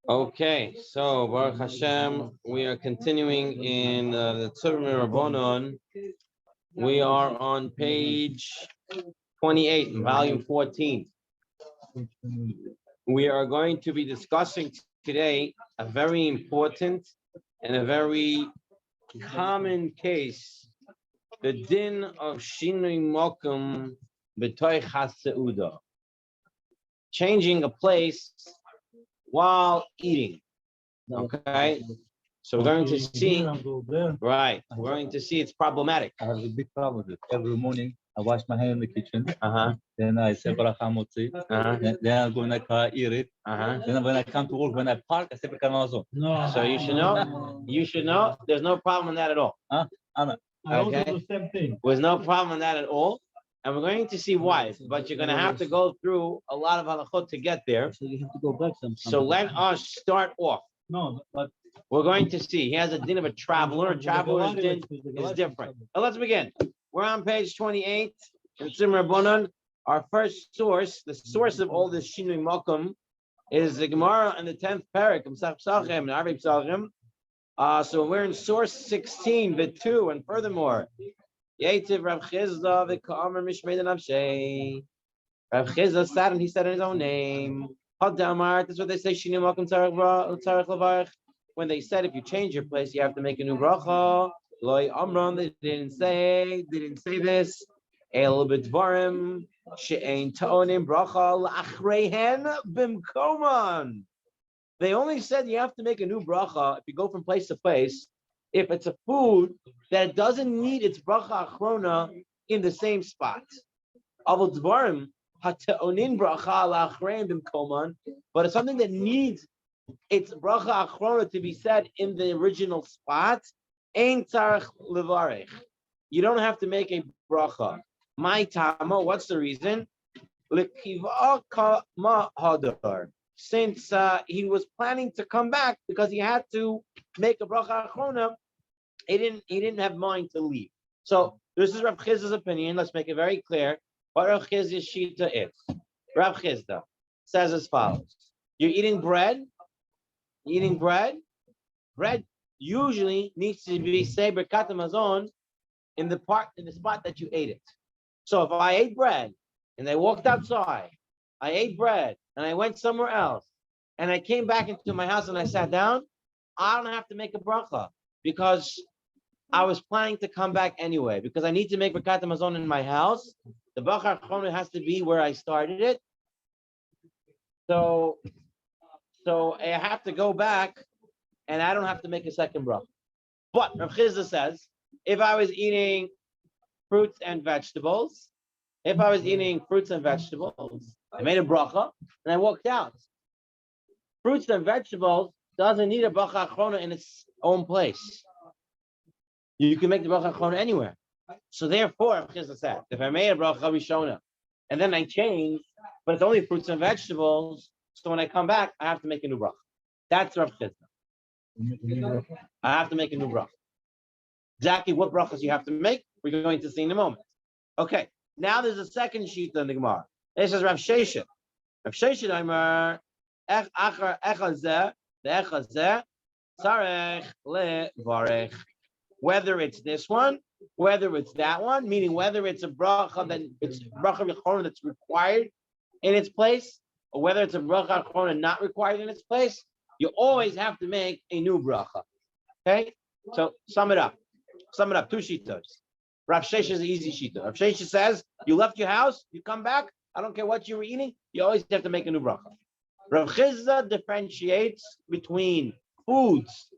Okay, so Baruch Hashem, we are continuing in the Tzurba. We are on page 28 in volume 14. We are going to be discussing today a very important and a very common case, the din of Shinui Mokum B'toich HaSeuda, changing a place while eating. Okay, so we're going to see, right, we're going to see it's problematic. I have a big problem with it. Every morning, I wash my hand in the kitchen. Then I say Baruch Hamotzi. Then I go in the car, eat it. Then when I come to work, when I park, I say Baruch Hamotzi. No. So you should know, there's no problem in that at all. Okay? The same thing. There's no problem in that at all. And we're going to see why, but you're going to have to go through a lot of halachot to get there. So you have to go back sometime. So let us start off. No, but we're going to see. He has a din of a traveler. A traveler's din is different. But let's begin. We're on page 28 in Tzurba Rabbanon. Our first source, the source of all this Shinui Mokum, is the Gemara in the 10th parak of Mesach Pesachim and Arvei Pesachim. So we're in source 16, bit 2, and furthermore, Yetiv Rav Chizda v'ka'amar mishmei denavshei. Rav Chizda sat and he said in his own name. Hadamar, that's what they say. Shinui Mokum tzarech levarich. When they said if you change your place, you have to make a new bracha. Loi amron, they didn't say this. El b'dvarim she'ein ta'onim bracha la'achrehen b'mkoman. They only said you have to make a new bracha if you go from place to place, if it's a food that doesn't need its bracha achrona in the same spot. Avol dvarim hata'onin bracha la'achrehen b'mkoman, but it's something that needs its bracha achrona to be said in the original spot. Ein tzarech levarich. You don't have to make a bracha. My tama, what's the reason? L'kiva kama hadar. Since he was planning to come back because he had to make a bracha achrona, he didn't have mind to leave. So this is Rav Chizda's opinion. Let's make it very clear what Rav Chizda's shita is. Rav Chizda says as follows: you're eating bread. Bread usually needs to be say berkat hamazon in the spot that you ate it. So if I ate bread and I walked outside, I ate bread and I went somewhere else, and I came back into my house and I sat down, I don't have to make a bracha because I was planning to come back anyway. Because I need to make berkat hamazon in my house, the bracha achrona has to be where I started it. So I have to go back, and I don't have to make a second bracha. But Rav Chizda says, if I was eating fruits and vegetables, I made a bracha, and I walked out. Fruits and vegetables doesn't need a bracha achrona in its own place. You can make the bracha achrona anywhere. So therefore, Rav Chizda said, if I made a bracha rishona, and then I changed, but it's only fruits and vegetables, so when I come back, I have to make a new bracha. That's Rav Chizda. I have to make a new bracha. Exactly what brachas you have to make, we're going to see in a moment. Okay, now there's a second sheet in the Gemara. This is Rav Sheshet. Rav Sheshet, Amar, echazeh, tzarech levarech. Whether it's this one, whether it's that one, meaning whether it's a bracha that it's bracha v'chorah that's required in its place, or whether it's a bracha achrona not required in its place, you always have to make a new bracha. Okay? So sum it up. Two shitas. Rav Sheshet is an easy shita. Rav Sheshet says, you left your house, you come back, I don't care what you were eating, you always have to make a new bracha. Rav Chizda differentiates between foods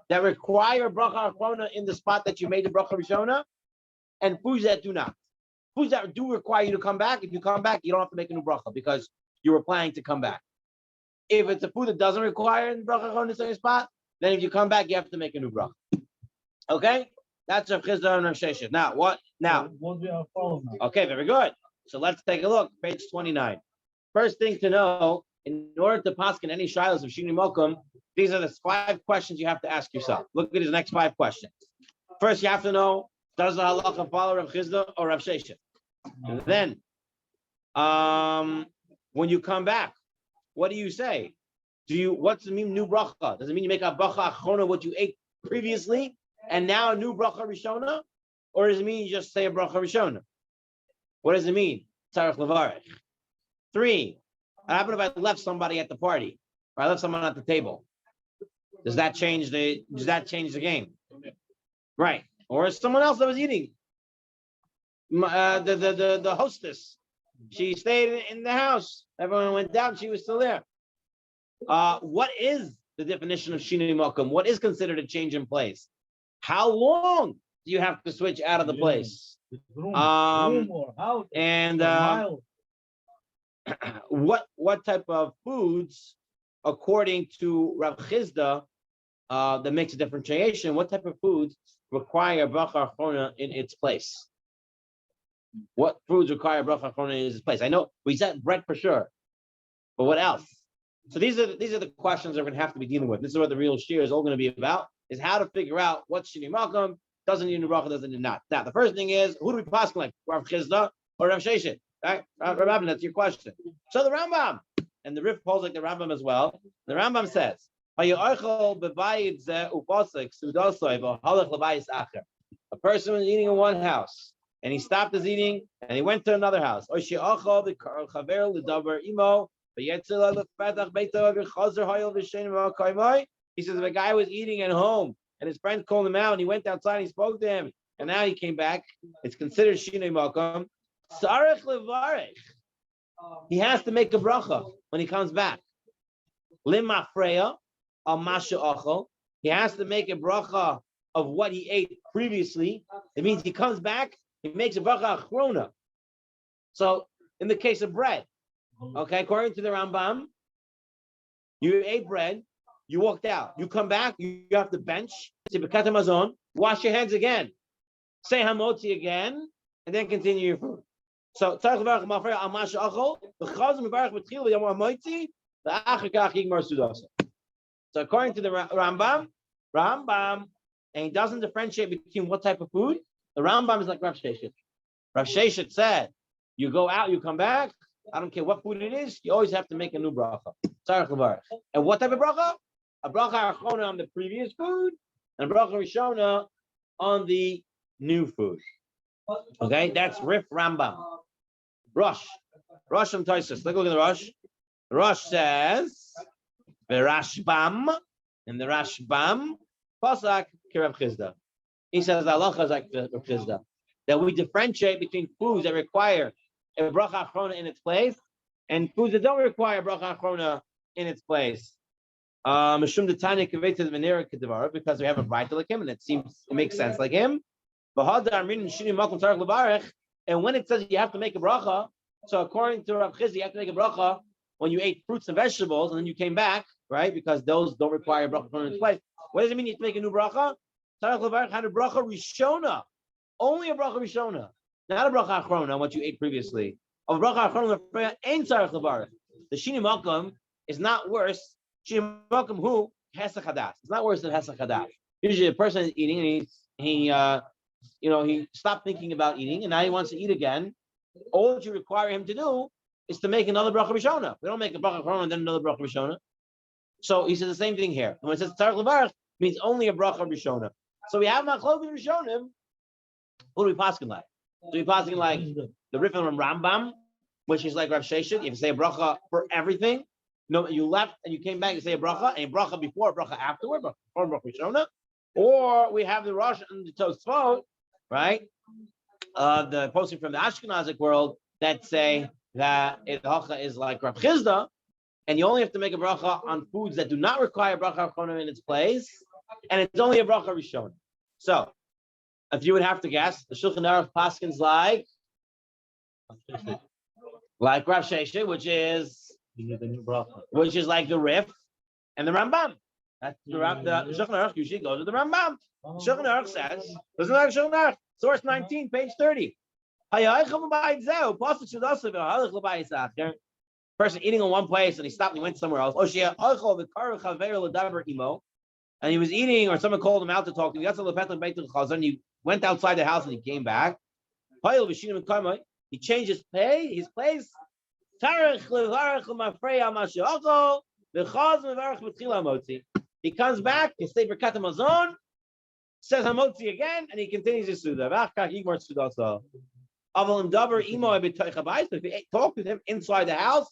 that require bracha achrona in the spot that you made the bracha rishona, and foods that do not. Foods that do require you to come back, if you come back, you don't have to make a new bracha because you were planning to come back. If it's a food that doesn't require bracha achrona in the same spot, then if you come back, you have to make a new bracha. Okay? That's Rav Chizda and Rav Sheshet. Now, what? Now. Okay, very good. So let's take a look. Page 29. First thing to know, in order to paskin any shilas of Shinui Mokum, these are the 5 questions you have to ask yourself. Look at these next 5 questions. First, you have to know, does the halacha follow Rav Chizda or Rav Sheshet? And then, when you come back, what do you say? What's the mean new bracha? Does it mean you make a bracha achrona what you ate previously, and now a new bracha rishona, or does it mean you just say a bracha rishona? What does it mean? Tzarech levarech. 3. What happened if I left somebody at the party, or I left someone at the table? Does that change the game? Right. Or someone else that was eating. The hostess. She stayed in the house. Everyone went down. She was still there. What is the definition of shinui makom? What is considered a change in place? How long do you have to switch out of the place? Room or house And or mile. what type of foods, according to Rav Chizda, that makes a differentiation? What type of foods require bracha achrona in its place? What foods require bracha achrona in its place? I know we said bread for sure, but what else? So these are the questions that we're going to have to be dealing with. This is what the real shir is all going to be about: is how to figure out what's shinui makom, doesn't need a bracha, doesn't need not. Now the first thing is, who do we pass like? Rav Chizda or Rav Sheshet? Right, Rav, that's your question. So the Rambam, and the Rif pulls like the Rambam as well. The Rambam says, a person was eating in one house, and he stopped his eating, and he went to another house. He says, if a guy was eating at home, and his friend called him out, and he went outside, and he spoke to him, and now he came back, it's considered shinui makom. He has to make a bracha when he comes back. Limafreya al masha achol. He has to make a bracha of what he ate previously. It means he comes back, he makes a bracha achrona. So in the case of bread, okay, according to the Rambam, you ate bread, you walked out, you come back, you have to bench, wash your hands again, say hamotzi again, and then continue your food. So according to the Rambam, and he doesn't differentiate between what type of food. The Rambam is like Rav Sheshet. Rav Sheshet said, you go out, you come back, I don't care what food it is, you always have to make a new bracha. And what type of bracha? A bracha achrona on the previous food, and a bracha rishona on the new food. Okay, that's Rif Rambam. Rosh and Toysus. Look at the Rosh. The Rosh says, "Verashbam," and the Rashbam, Pasak Kirav Chizda. He says the halacha is like Rav Chizda, that we differentiate between foods that require a bracha achrona in its place and foods that don't require a bracha achrona in its place. Mishum detanya kaveh to the menera kedavara, because we have a right to like him, and it makes sense like him. And when it says you have to make a bracha, so according to Rav Chizda, you have to make a bracha when you ate fruits and vegetables, and then you came back, right? Because those don't require a bracha in its place. What does it mean you have to make a new bracha? Had a bracha rishona, only a bracha rishona, not a bracha achrona, what you ate previously. Of bracha achrona, ain't tzarech levarech. The shinui makom is not worse. Shinui makom who hesach hadas. It's not worse than hesach hadas. Usually, a person is eating and he stopped thinking about eating, and now he wants to eat again. All that you require him to do is to make another bracha rishona. We don't make a bracha achrona and then another bracha rishona. So he says the same thing here. When it says tzarech levarech, means only a bracha rishona. So we have machlokes rishonim. Who do we paskin like? Do we paskin like the Rif from Rambam, which is like Rav Sheshet? You say a bracha for everything. No, you left and you came back. You say a bracha, and a bracha before, a bracha afterward, bracha rishona. Or we have the Rosh and the Tosfot, right? The posting from the Ashkenazic world that say that the halacha is like Rav Chizda, and you only have to make a bracha on foods that do not require bracha achrona in its place, and it's only a bracha rishon. So, if you would have to guess, the Shulchan Aruch paskins like Rav Sheshet, which is like the Rif and the Rambam. That's the Shulchan Aruch usually goes to the Rambam. Shulchan Aruch says, doesn't like Shulchan Aruch, source 19, page 30. Person eating in one place and he stopped and he went somewhere else. And he was eating, or someone called him out to talk to him. And he went outside the house and he came back. He changed his place. He comes back, he stays for katamazon, says hamotzi again, and he continues his suda. If you talk with him inside the house,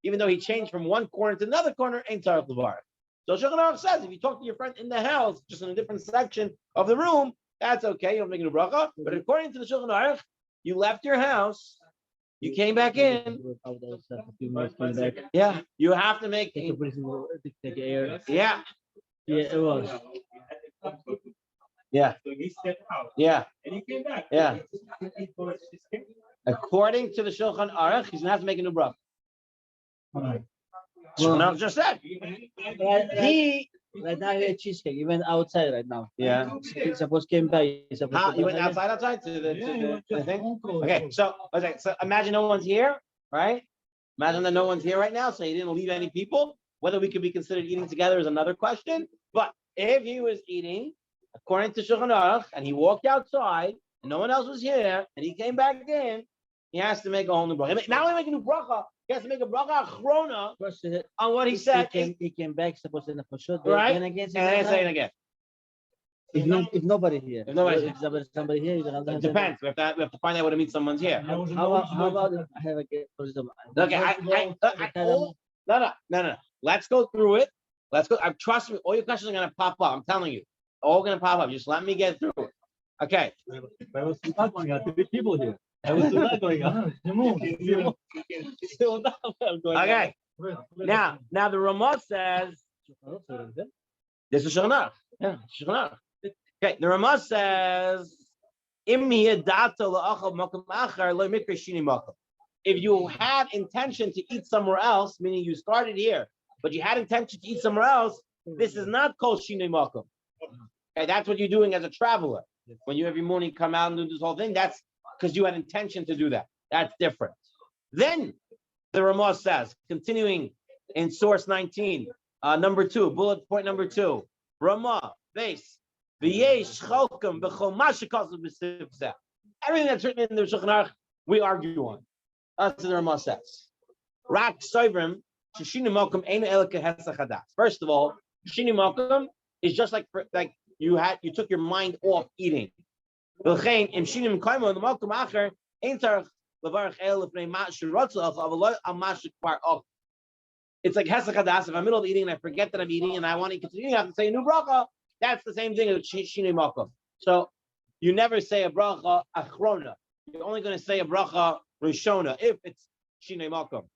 even though he changed from one corner to another corner, ain't tzarich levarach. So Shulchan Aruch says if you talk to your friend in the house, just in a different section of the room, that's okay. You don't make a bracha. But according to the Shulchan Aruch, you left your house, you came back in. Yeah, you have to make. Yeah. Yeah, it was. Yeah. So he stepped out. Yeah. And he came back. Yeah. According to the Shulchan Aruch, he's gonna have to make a new bracha. Shulchan Aruch just said. He Right now, he had cheesecake. He went outside right now. Yeah. He supposed came back. He supposed You went outside to the thing? Okay, so imagine no one's here, right? Imagine that no one's here right now, so he didn't leave any people. Whether we could be considered eating together is another question. But if he was eating, according to Shulchan Aruch, and he walked outside, and no one else was here, and he came back in, he has to make a whole new bracha. Not only make a new bracha, he has to make a bracha achrona on what he said. He came back, supposed to for sure. Right? Then again, And then say it again. if nobody here. If nobody's here. If somebody here, you don't have It depends. We have to find out what it means someone's here. How about if I have a for example? Okay, no. Let's go through it. Let's go. Trust me, all your questions are gonna pop up. I'm telling you, all gonna pop up. Just let me get through it. Okay. There was not going on. 2 people here. There was not going on. Still not going on. Okay. Now the Ramah says this is Shulchan Aruch. Yeah, Shulchan Aruch. Okay, the Ramah says if you had intention to eat somewhere else, meaning you started here, but you had intention to eat somewhere else, this is not called shinui makom. Okay, that's what you're doing as a traveler. When you every morning come out and do this whole thing, that's because you had intention to do that. That's different. Then the Ramah says, continuing in source 19, number 2, bullet point number 2, Ramah, base, everything that's written in the Shulchan Aruch, we argue on. That's what the Ramah says. First of all, Shini Malkum is just like you took your mind off eating. It's like Hesach Hadas. If I'm in the middle of eating and I forget that I'm eating and I want to continue, I have to say a new bracha. That's the same thing as Shinui Malkum. So you never say a bracha achrona. You're only going to say a bracha rishona if it's Shinui Malkum.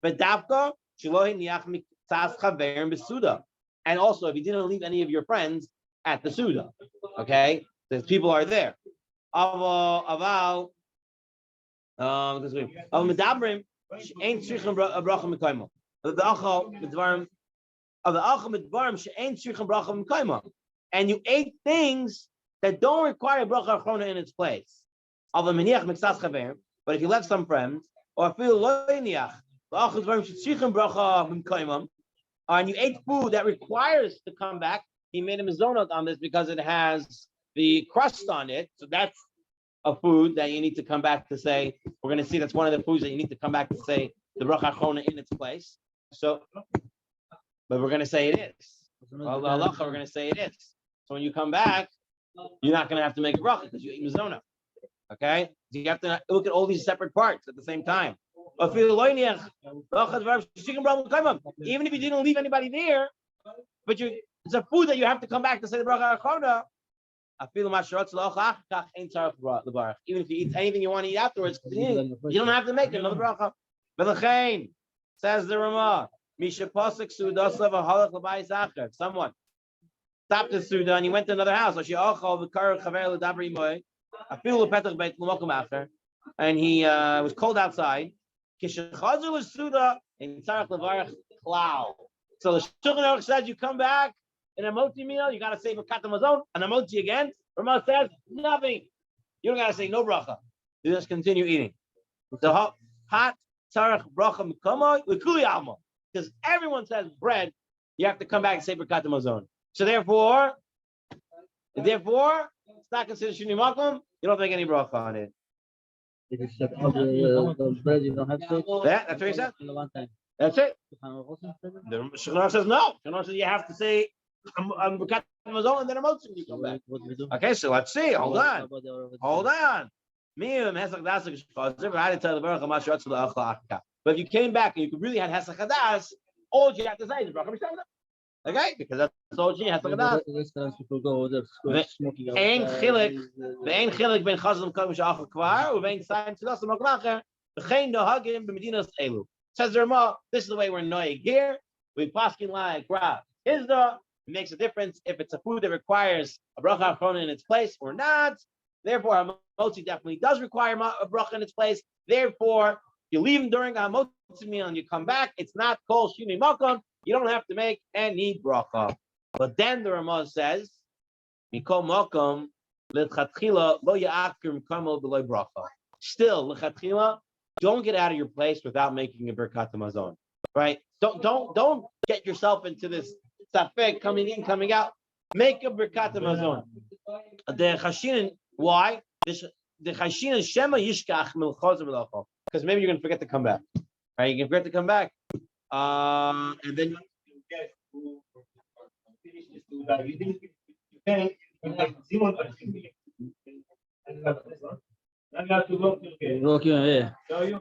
But davka shilohi niach miktas chaver besuda. And also, if you didn't leave any of your friends at the suda, okay, the people are there. Aval medabrim ain't tzrichim bracha mekayma. The achal medvarim she'ain tzrichim bracha mekayma. And you ate things that don't require bracha achrona in its place. Aval meniach miktas chaver. But if you left some friends, or feel lo niach, and you ate food that requires to come back, he made a mizonot on this because it has the crust on it. So that's a food that you need to come back to say. We're going to see that's one of the foods that you need to come back to say the bracha achrona in its place. So, but we're going to say it is. Well, we're going to say it is. So when you come back, you're not going to have to make a bracha because you ate mizonot. Okay, so you have to look at all these separate parts at the same time. Even if you didn't leave anybody there, but it's a food that you have to come back to say the bracha achrona. Even if you eat anything you want to eat afterwards, you don't have to make another bracha. Says the Ramah, someone stopped the Suda and he went to another house. And he was cold outside. So the Shulchan Aruch says you come back in a moti meal, you got to say Birkat Hamazon, and a moti again. Ramah says nothing. You don't got to say no bracha. You just continue eating. So hot tzarich bracha mikama l'kuli alma, because everyone says bread. You have to come back and say Birkat Hamazon. So therefore, it's not considered shinui makom. You don't make any bracha on it. It is that all the bread you don't have to. Yeah, that's what he said. In one time. That's it. The The Shulchan says no. You have to say I'm Birkat Hamazon and then I'm out when you come back. What do we do? Okay, so let's see. Hold on. Hold on. But if you came back and you really had Hesach Hadas, all you have to say is Bracha B'Shavda. Okay? Because that's all you have to do. Restaurants people go there smoking. Ein chilik ben chazal m'kodim she'achal kvar uvein tzayim tzedas l'mokmacher v'chein nohagim b'medinas elu. Says the Rama, this is the way we're noig here. We paskin like Rav Hizda. It makes a difference if it's a food that requires a bracha achrona in its place or not. Therefore, hamotzi definitely does require a bracha in its place. Therefore, you leave them during a hamotzi meal and you come back, it's not called shinui makom. You don't have to make any bracha. But then the Rama says, Mikol makom lechatchila lo ya'akir mkamel b'loy bracha. Still, lechatchila, don't get out of your place without making a birkat hamazon. Right? Don't get yourself into this safek coming in, coming out. Make a birkat hamazon. The chashinin, why? The chashinin shema yishkach milchaz melacha. Because maybe you're going to forget to come back. Right? You can forget to come back. And then Walking away. Yeah, you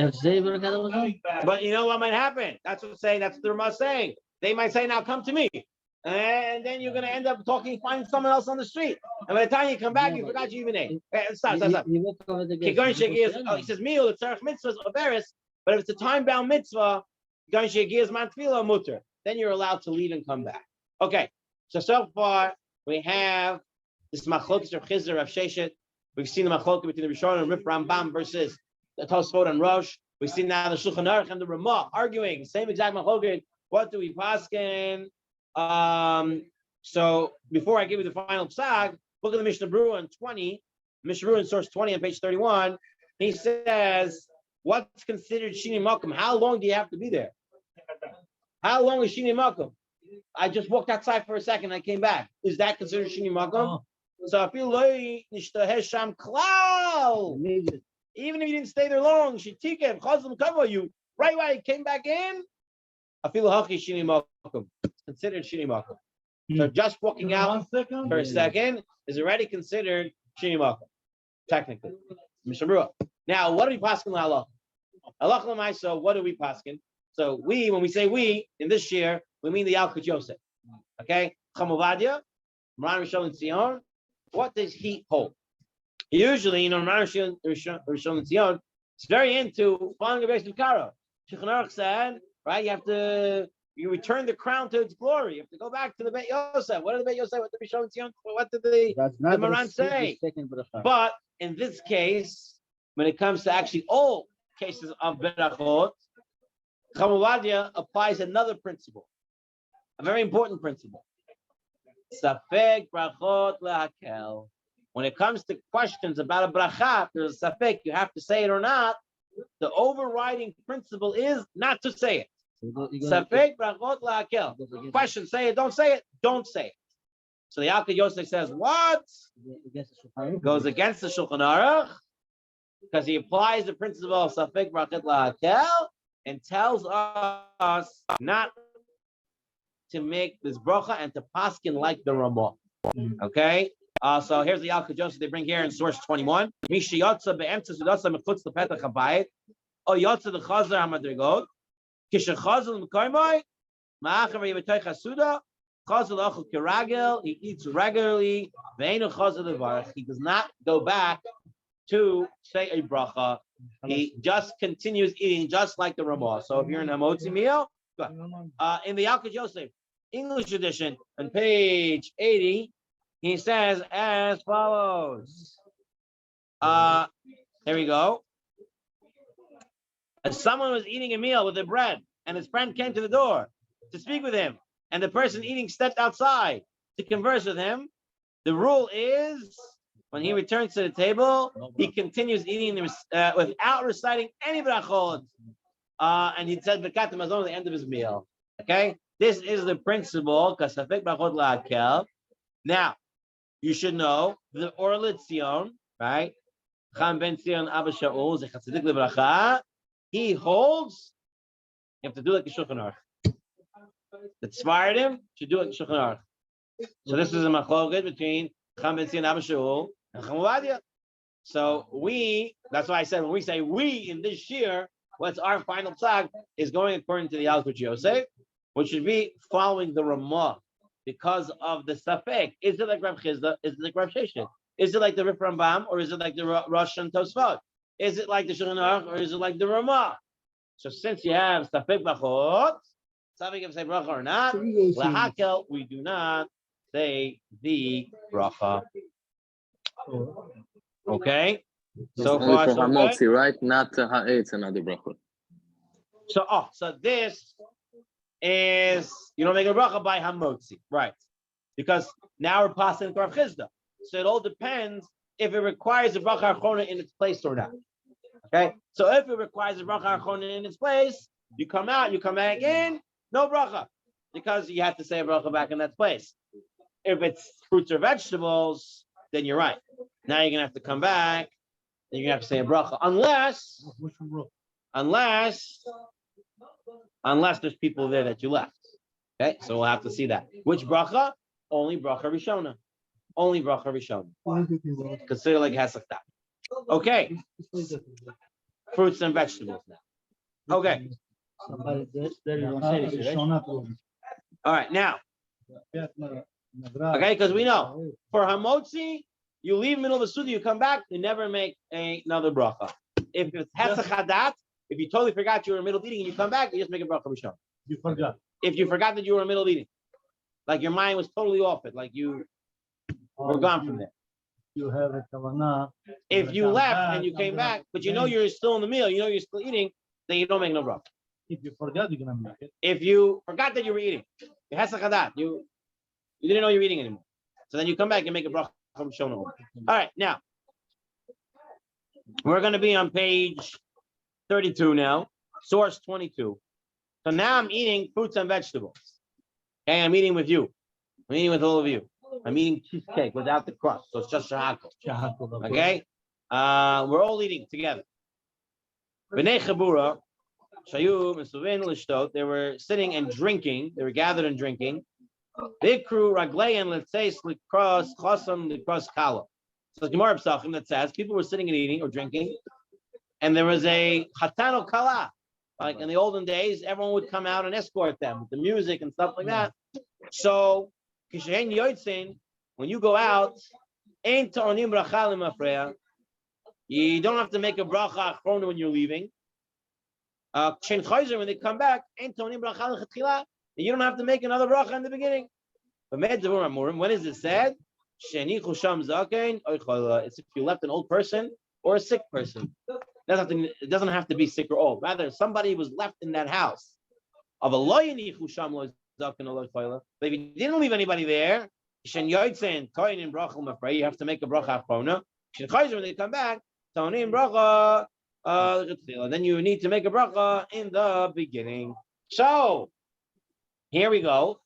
have to say Birkat Hamazon. but you know what might happen? That's what the Rama saying. They might say, now come to me. And then you're going to end up finding someone else on the street. And by the time you come back, you forgot you even ate. Stop. You walk over the He says, meal, the tzarech mitzvah is averis, but if it's a time-bound mitzvah, mutter, then you're allowed to leave and come back. Okay, so far we have this machlokes of Chizr of Sheshet. We've seen the machlokes between the Rishon and Rif Rambam versus the Tosfot and Rosh. We've seen now the Shulchan Aruch and the Ramah arguing same exact machlokes. What do we paskin? So before I give you the final psag, look at the Mishnah Berurah in 20. Mishnah Berurah in source 20 on page 31. He says, what's considered Shini Makom? How long do you have to be there? How long is Shini Makom? I just walked outside for a second. I came back. Is that considered Shini Makom? So I feel Sham Klal. Even if you didn't stay there long, Shitikem, Chazam Kavo, you right away you came back in. I feel Haki Shini Makom. It's considered Shini Makom. So just walking out for a second is already considered Shini Makom, technically. Mishnah Berurah. Now, what do we paskin la Allah? Allah so what do we paskin? So when we say we, in this year, we mean the Yalkut Yosef. Okay? Chamovadia, Maran Rishon Tzion, what does he hold? Usually, Maran Rishon Tzion is very into following the base of Karo. Shulchan Aruch said, right, you return the crown to its glory. You have to go back to the Beit Yosef. What did the Beit Yosef? What did Rishon Tzion? What did the Maran say? But in this case, when it comes to actually all cases of berachot, Chamovadia applies another principle, a very important principle. Safek brachot lehakel. When it comes to questions about a bracha, there's a safek, you have to say it or not. The overriding principle is not to say it. Safek brachot lehakel. Question, say it, don't say it, don't say it. So the Yalkut Yosef says, what? Goes against the Shulchan Aruch, because he applies the principle of Safek Brachet La'akel and tells us not to make this bracha and to paskin like the Ramah. Okay? So here's the Yalkut Yosef they bring here in source 21. Mishi Yotza be'emtza sudasa mechutz lepetach habayit o Yotza l'chazar hamadrigot kishachazal m'koymoi ma'achav yibetay chasuda chazal achol kiragel, he eats regularly ve'enu chazal levarach, he does not go back to say a bracha. He just continues eating just like the Ramah. So if you're in a motzi meal, in the Yalkut Yosef English edition on page 80, he says as follows. Here we go. As someone was eating a meal with a bread, and his friend came to the door to speak with him, and the person eating stepped outside to converse with him, the rule is when he returns to the table, he continues eating without reciting any brachot. And he said Birkat Hamazon at the end of his meal. Okay? This is the principle. Kasafek brachot la'akel. Now, you should know the Or L'Tzion, right? Cham ben Zion Abba Shaul Zechat Tzadik Livracha. He holds. You have to do it like the Shulchan Aruch. The Tzvardim should do it like the Shulchan Aruch. So this is a machloket between Cham ben Zion Abba Shaul and Cham Ovadia. So that's why I said when we say we in this year, what's our final psak is going according to the Yalkut Yosef, which should be following the Ramah because of the Safek. Is it like Rav Chizda? Is it like Rav Sheshet? Is it like the Rif Rambam or is it like the Rosh and Tosfot? Is it like the Shulchan Aruch or is it like the Ramah? So since you have Safek Bachot, Safek if say bracha or not, Lahakel, we do not say the bracha. Okay? So only far, for so good. Hamotzi, right? Not Ha'etz, another bracha. So this is, you don't make a bracha by Hamotzi, right? Because now we're passing Rav Chizda. So it all depends if it requires a bracha achona in its place or not. Okay? So if it requires a bracha achona in its place, you come out, you come back in, no bracha. Because you have to say a bracha back in that place. If it's fruits or vegetables, then you're right. Now you're going to have to come back, and you're going to have to say a bracha. Unless there's people there that you left. Okay, so we'll have to see that. Which bracha? Only bracha rishona. Only bracha rishona. Consider like hasakta. Okay. Fruits and vegetables now. Okay. All right, now. Okay, because we know for hamotzi, you leave middle of the suda, you come back, you never make another bracha. If it's hesach hadat, if you totally forgot you were in the middle of eating and you come back, you just make a bracha rishon. You forgot. If you forgot that you were in the middle of eating, like your mind was totally off it, like you were gone from there. You have a kavanah. If you left and you came back, but you know you're still in the meal, you know you're still eating, then you don't make no bracha. If you forgot, you're gonna make it. If you forgot that you were eating, hesach hadat, you didn't know you were eating anymore. So then you come back and make a bracha from Shona. All right, now we're going to be on page 32 now, source 22. So now I'm eating fruits and vegetables. Okay, I'm eating with you. I'm eating with all of you. I'm eating cheesecake without the crust, so it's just shahakol. Okay, we're all eating together. B'nei Chabura, Shayu Mesuvin Lishtot. They were sitting and drinking. They were gathered and drinking. Bikru Ragleyan, let's say, Likros Chosam Likros Kala. So the Gemara Psachim that says people were sitting and eating or drinking, and there was a Hatano Kala. Like in the olden days, everyone would come out and escort them with the music and stuff like that. So, Kishen Yoitzin, when you go out, Ein Ta'onim Bracha Lemafreya, you don't have to make a bracha achrona when you're leaving. Kshen Chayzer, when they come back, Ein Ta'onim Bracha Lechatchila, you don't have to make another bracha in the beginning. But when is it said? It's if you left an old person or a sick person. It doesn't have to be sick or old. Rather, somebody was left in that house. But if you didn't leave anybody there, you have to make a bracha achrona. When they come back, then you need to make a bracha in the beginning. So here we go.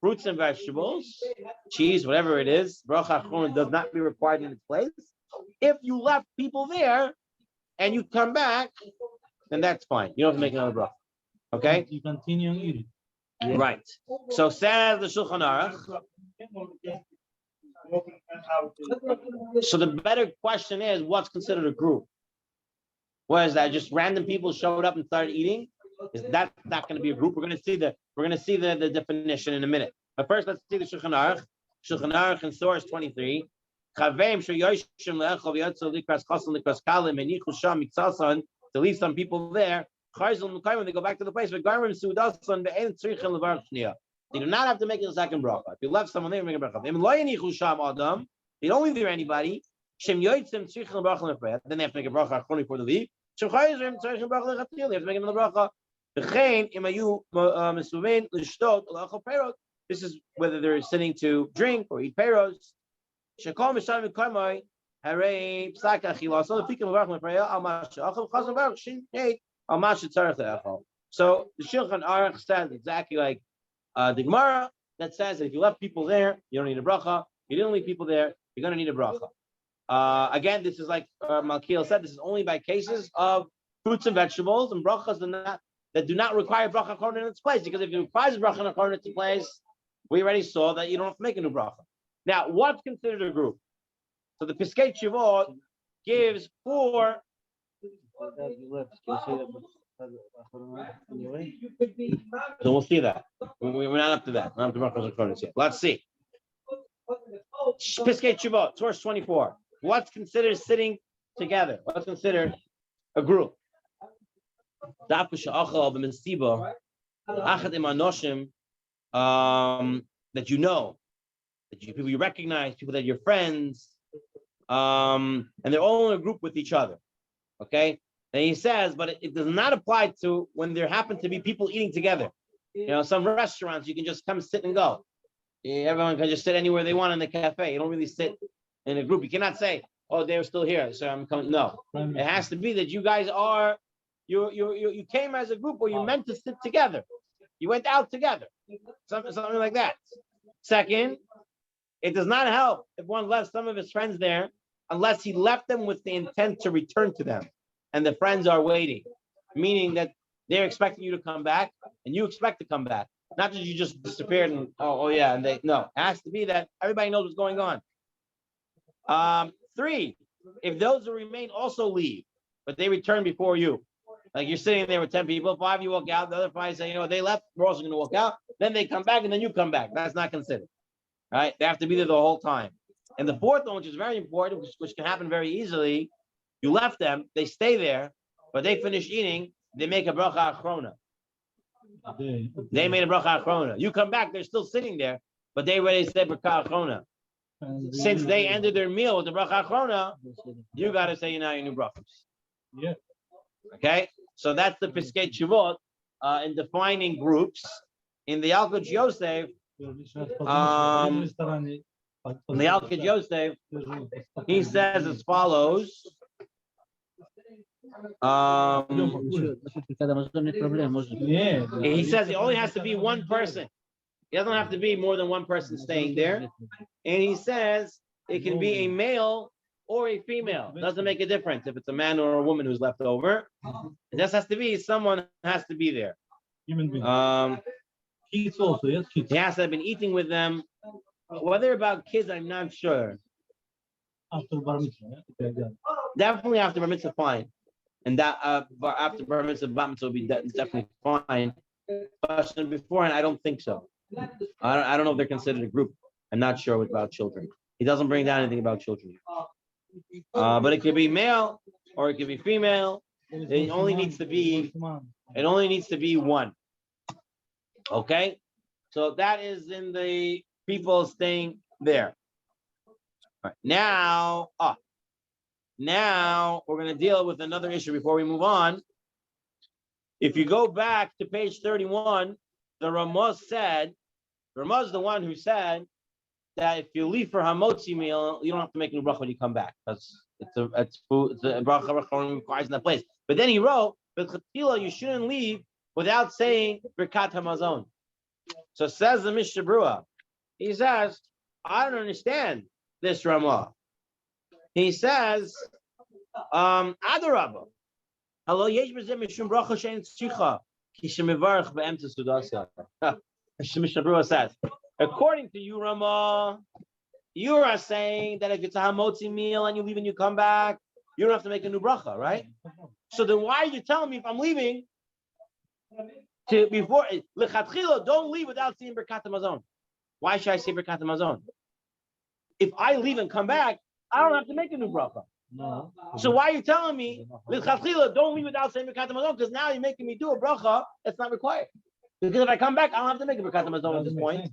Fruits and vegetables, cheese, whatever it is, bracha achrona does not be required in its place. If you left people there and you come back, then that's fine. You don't have to make another bracha. Okay? You continue eating. Right. So says the Shulchan Aruch. So the better question is, what's considered a group? What is that? Just random people showed up and started eating? Is that not going to be a group? We're going to see the definition in a minute. But first, let's see the Shulchan Aruch. Shulchan Aruch in source 23. To leave some people there. When they go back to the place, they do not have to make a second bracha. If you left someone there, make a bracha. They don't leave there anybody. Then they have to make a bracha before they leave. They have to make another bracha. This is whether they're sitting to drink or eat peros. So the Shulchan Aruch says exactly like the Gemara that says that if you left people there, you don't need a bracha. You didn't leave people there, you're going to need a bracha. Again, this is like Malkiel said, this is only by cases of fruits and vegetables and brachas that do not require bracha achron in its place. Because if it requires bracha achron in its place, we already saw that you don't have to make a new bracha. Now, what's considered a group? So the Piskei Teshuvot gives 4. So we'll see that. We're not up to that. We're not up to brachas achronos yet. Let's see. Piskei Teshuvot, source 24. What's considered sitting together? What's considered a group? That you know, people you recognize, people that are your friends, and they're all in a group with each other. Okay, and he says, but it does not apply to when there happen to be people eating together. You know, some restaurants you can just come sit and go. Everyone can just sit anywhere they want in the cafe. You don't really sit in a group. You cannot say, "Oh, they're still here, so I'm coming." No, it has to be that you guys are. You came as a group, or you meant to sit together. You went out together, something like that. Second, it does not help if one left some of his friends there, unless he left them with the intent to return to them, and the friends are waiting, meaning that they're expecting you to come back, and you expect to come back. Not that you just disappeared and yeah, and it has to be that everybody knows what's going on. 3, if those who remain also leave, but they return before you, like you're sitting there with 10 people, 5 you walk out, the other 5 say, they left, we're also going to walk out. Then they come back, and then you come back. That's not considered, right? They have to be there the whole time. And the 4th one, which is very important, which can happen very easily, you left them, they stay there, but they finish eating, they make a bracha achrona. They made a bracha achrona. You come back, they're still sitting there, but they already said bracha achrona. Since they ended their meal with the bracha achrona, you got to say your new brachas. Yeah. Okay, so that's the Piskei Teshuvot in defining groups. In the Yalkut Yosef, he says as follows. He says it only has to be one person. It doesn't have to be more than one person staying there. And he says it can be a male or a female. It doesn't make a difference if it's a man or a woman who's left over. It just has to be someone has to be there. Kids also, yes, kids. He has to have been eating with them. Whether about kids, I'm not sure. After bar mitzvah, yeah? Definitely after bar mitzvah, fine. And that after bar mitzvah, bat mitzvah will be definitely fine. But beforehand, I don't think so. I don't know if they're considered a group. I'm not sure about children. He doesn't bring down anything about children. But it could be male or it could be female. It only needs to be one. Okay, so that is in the people staying there. All right. Now we're going to deal with another issue before we move on. If you go back to page 31, the Ramaz is the one who said that if you leave for Hamotzi meal, you don't have to make a new bracha when you come back. It's a bracha requires in that place. But then he wrote, but you shouldn't leave without saying Birkat Hamazon. So says the Mishnah Berurah, he says, I don't understand this Ramah. He says, Adarabba. Hello, Yesh B'zeh Mishum Bracha Shein Tzricha Ki Shemivarach Be'emtza Sudasa. Mishnah Berurah says, according to you, Ramah, you are saying that if it's a Hamotzi meal and you leave and you come back, you don't have to make a new bracha, right? So then why are you telling me if I'm leaving before lechatchila, don't leave without saying Birkat Hamazon? Why should I say Birkat Hamazon? If I leave and come back, I don't have to make a new bracha. No. So why are you telling me lechatchila, don't leave without saying Birkat Hamazon? Because now you're making me do a bracha that's not required. Because if I come back, I don't have to make a Birkat Hamazon at this point.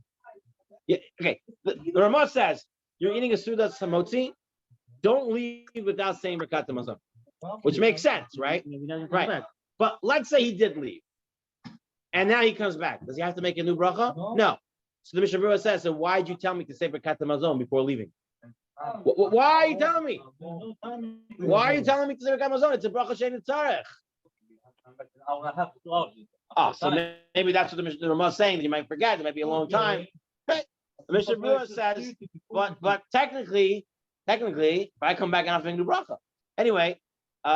Yeah, okay. The Ramah says you're eating a Sudas Hamotzi, don't leave without saying Birkat Hamazon, which makes sense, right? Right. But let's say he did leave, and now he comes back. Does he have to make a new bracha? No. So the Mishnah Berurah says, so why did you tell me to say Birkat Hamazon before leaving? Why are you telling me? Why are you telling me to say Birkat Hamazon? It's a bracha shein tzarech. So maybe that's what the Mishnah Berurah is saying, that you might forget. It might be a long time. Right? The Mishnah Berurah says, but technically, technically, if I come back and I'm making a bracha. Anyway,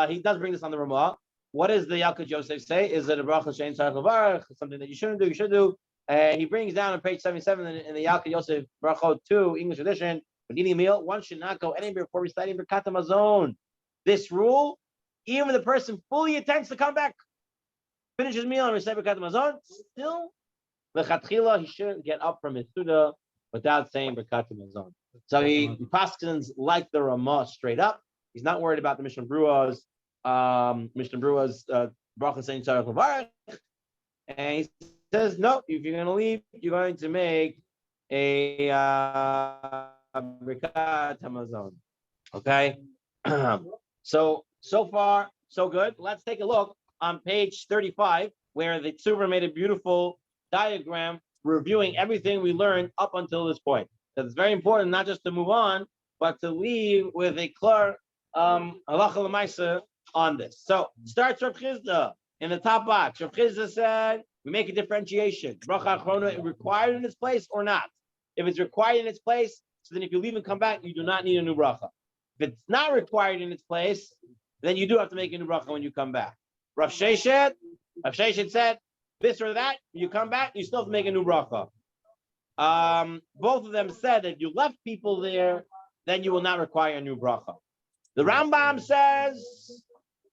he does bring this on the Ramah. What does the Yalkut Yosef say? Is it a bracha shein tzarich levarach, something that you shouldn't do, you should do? He brings down on page 77 in the Yalkut Yosef Brachot 2, English edition, when eating a meal, one should not go anywhere before reciting Birkat Hamazon. This rule, even if the person fully intends to come back, finish his meal and recite Birkat Hamazon, still, lechatchila, he shouldn't get up from his suda without saying Birkat Hamazon. So he paskins like the Ramah straight up. He's not worried about the Mishnah Brua's bracha saying tzarich levarach, and he says no. If you're going to leave, you're going to make a Birkat Hamazon. Okay. So far so good. Let's take a look on page 35, where the Tzurba made a beautiful diagram reviewing everything we learned up until this point. So it's very important not just to move on, but to leave with a clear halacha l'maisa on this. So starts Rav Chizda in the top box. Rav Chizda said we make a differentiation. Bracha achrona required in its place or not? If it's required in its place, so then if you leave and come back, you do not need a new bracha. If it's not required in its place, then you do have to make a new bracha when you come back. Rav Sheshet said this or that. You come back, you still have to make a new bracha. Both of them said that if you left people there, then you will not require a new bracha. The Rambam says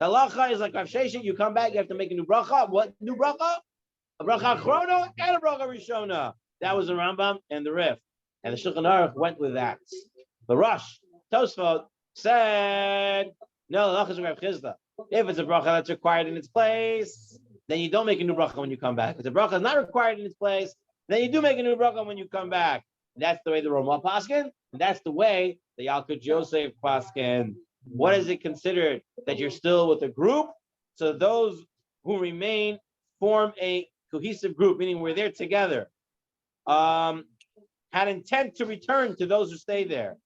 the halacha is like Rav Sheshet. You come back, you have to make a new bracha. What new bracha? A bracha achrona and a bracha rishona. That was the Rambam and the Rif, and the Shulchan Aruch went with that. The Rosh Tosfot said no. The halacha is Rav Chizda. If it's a bracha that's required in its place, then you don't make a new bracha when you come back. If the bracha is not required in its place, then you do make a new bracha when you come back. That's the way the Ramah paskin, and that's the way the Yalkut Yosef paskin. What is it considered that you're still with a group? So those who remain form a cohesive group, meaning we're there together. Had intent to return to those who stayed there.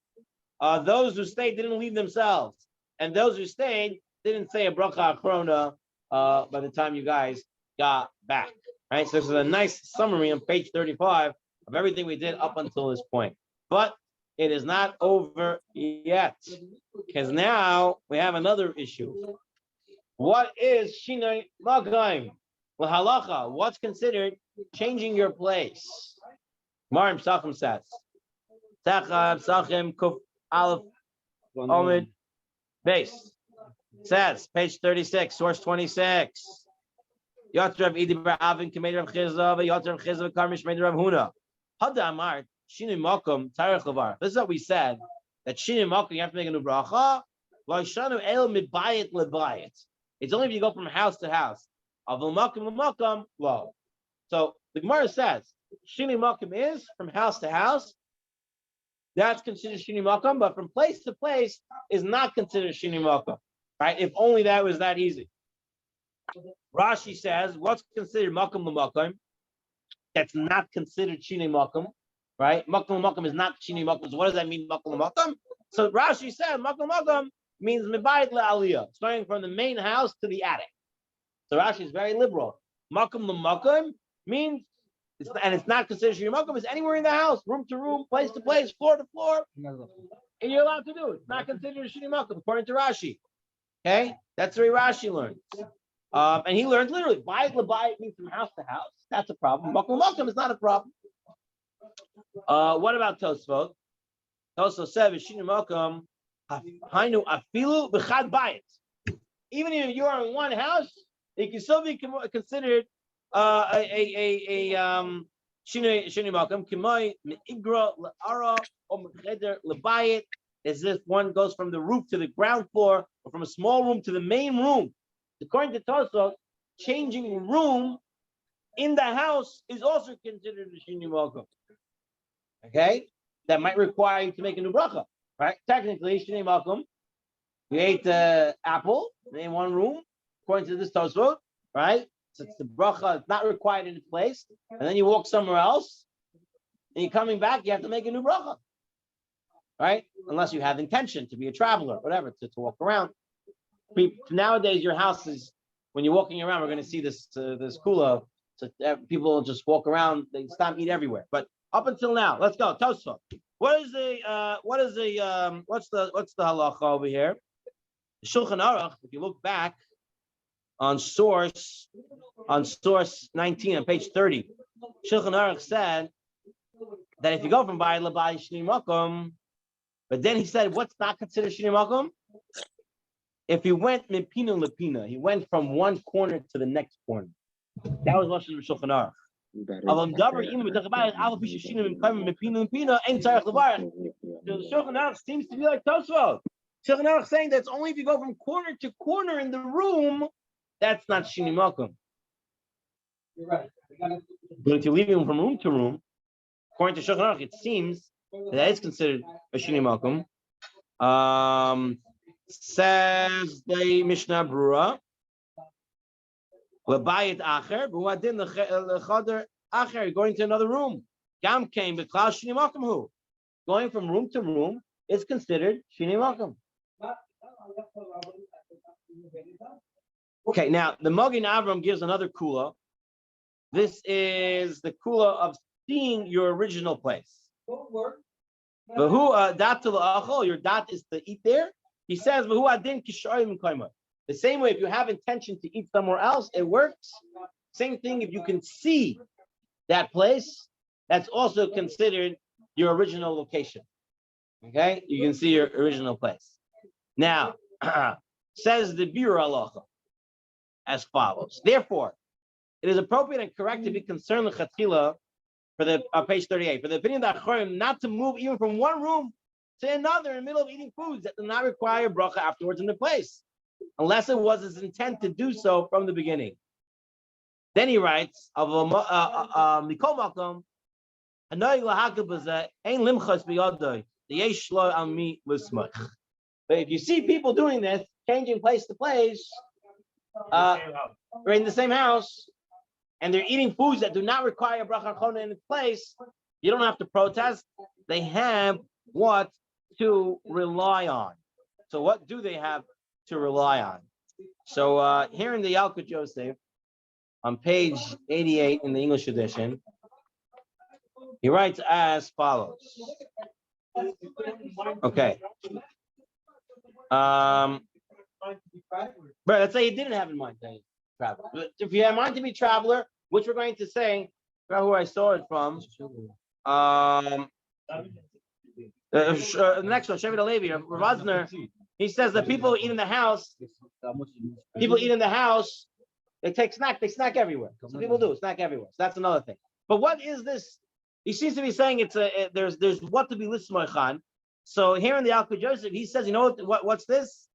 Those who stayed didn't leave themselves, and those who stayed didn't say a bracha achrona by the time you guys got back. Right, so this is a nice summary on page 35 of everything we did up until this point. But it is not over yet, because now we have another issue. What is shinoi magayim lahalacha? What's considered changing your place? Marim Psachim says, Psachim Kuf Aleph Omid Base says, page 36, source 26. Yotrav Idibar Avin Kamed Rav Chizda, Yotrav Chizda Karmish Made Rav Huna. Hada Amart Shinui Makom Tarech Levar. This is what we said, that Shinui Makom you have to make a new bracha. Loishanu El Mibayit Lebayit. It's only if you go from house to house. Avil Makom Makom Lo. So the Gemara says Shinui Makom is from house to house. That's considered Shinui Makom, but from place to place is not considered Shinui Makom. Right? If only that was that easy. Rashi says, what's considered makom l'makom? That's not considered shinei makom, right? Makom l'makom is not shinei makom. So what does that mean, makom l'makom? So Rashi said, makom l'makom means mebayit le'aliyah, starting from the main house to the attic. So Rashi is very liberal. Makom l'makom means, it's not considered shinei makom. It's anywhere in the house, room to room, place to place, floor to floor, and you're allowed to do it. It's not considered shinei makom according to Rashi. Okay, that's the way Rashi learns. And he learned literally, bayit lebayit means from house to house. That's a problem. Makom l'makom is not a problem. What about Tosfot? Tosfot said, "V'shinui makom hainu afilu b'chad bayit." Even if you are in one house, it can still be considered a shinui makom. Kimoi meigra le'ara or mecheder lebayit. As if one goes from the roof to the ground floor, or from a small room to the main room. According to Tosfot, changing room in the house is also considered a shinui makom. Okay, that might require you to make a new bracha, right? Technically, shinui makom, you ate the apple in one room, according to this Tosfot, right? So it's the bracha, it's not required in its place, and then you walk somewhere else, and you're coming back, you have to make a new bracha, right? Unless you have intention to be a traveler, whatever, to walk around. Nowadays, your house is, when you're walking around, we're going to see this kula. So people just walk around, they stop, eat everywhere. But Up until now, let's go. Tosfot. What's the halacha over here? Shulchan Aruch, if you look back on source 19 on page 30, Shulchan Aruch said that if you go from Bayit L'Bayit Shni Makom, but then he said, what's not considered Shni Makom? If he went Mipina Lepina, he went from one corner to the next corner. That was Lashon of Shulchan Aruch. So the Shulchan Aruch seems to be like Tosfot. Shulchan Aruch saying that's only if you go from corner to corner in the room, that's not Shini Makom. But if you're leaving from room to room, according to Shulchan Aruch, it seems that is considered a Shini Makom. Says the Mishnah Brura, L'bayit acher, b'huadin l'chader acher, going to another room. Gam came b'klal Shini Makom hu. Going from room to room is considered Shini Makom. Okay, now the Magen Avram gives another kula. This is the kula of seeing your original place. Your dat is to eat there. He says, the same way if you have intention to eat somewhere else, it works. Same thing if you can see that place, that's also considered your original location. Okay, you can see your original place. Now, says the Biur Halacha as follows. Therefore, it is appropriate and correct to be concerned with Chatchila for the page 38, for the opinion of the Achorim not to move even from one room to another in the middle of eating foods that do not require bracha afterwards in the place, unless it was his intent to do so from the beginning. Then he writes, of Mikol Makom, but if you see people doing this, changing place to place, we're in the same house, and they're eating foods that do not require bracha chona in its place, you don't have to protest. They have what to rely on. So what do they have to rely on? So here in the Yalkut Yosef, on page 88 in the English edition, he writes as follows. Okay. But let's say he didn't have in mind to travel. But if you have in mind to be traveler, which we're going to say, I forgot who I saw it from. The next one, Shevet Alevi, Rav Wazner, he says that people eat in the house, they snack everywhere. So people do snack everywhere. So that's another thing. But what is this? He seems to be saying there's what to be lismoichan. So here in the Yalkut Yosef, he says, you know what's this?